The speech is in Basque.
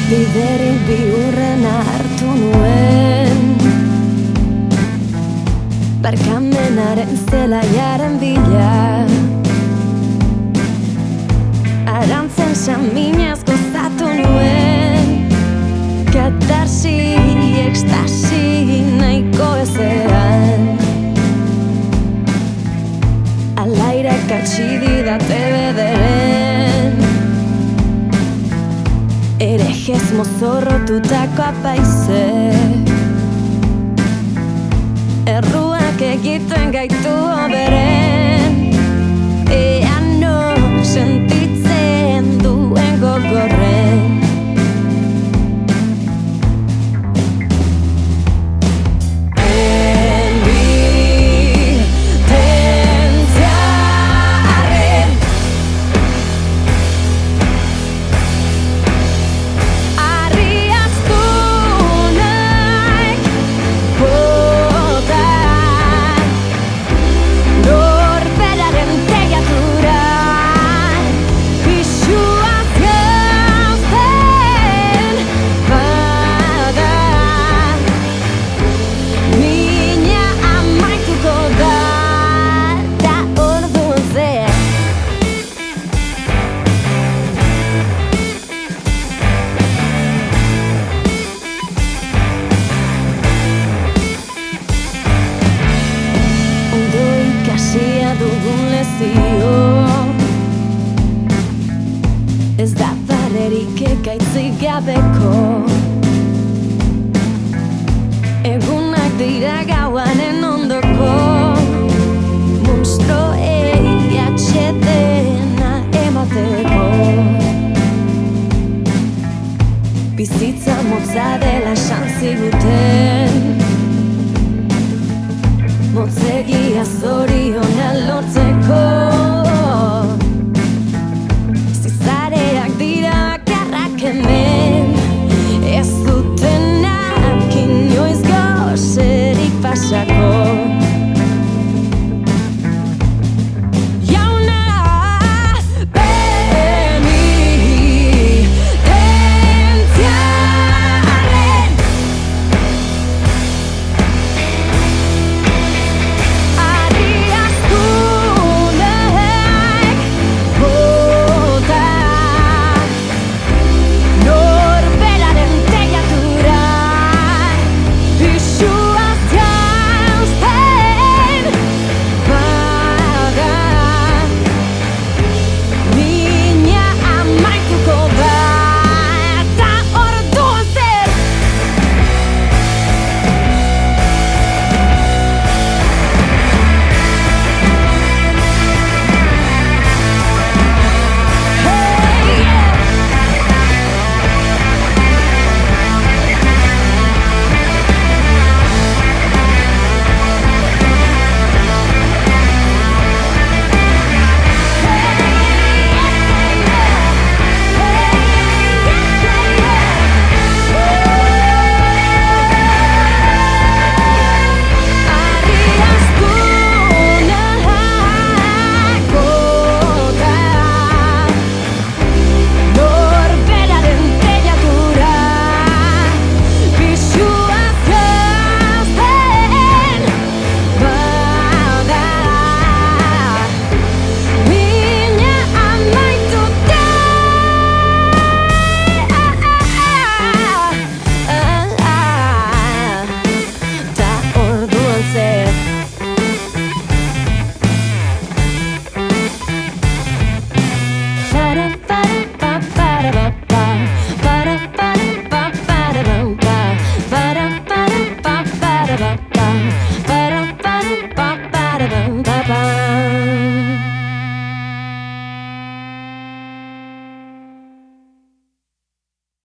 Biderik bihurrena hartu nuen, barkamenaren zelaiaren bila. Arantzen saminaz gozatu nuen, katarsi, ekstasi nahiko ezean. Alairak atxididate bederen, herejes mozorrotutako apaize, erruak egiten gaitu oberen, ea no sentitzen duen gogorren. Ez da barrerik ekaitzik gabeko, egunak dira gauaren ondoko, monstruoei atxedena emateko. Bizitza motza dela esan ziguten, motzegia zoriona lortzen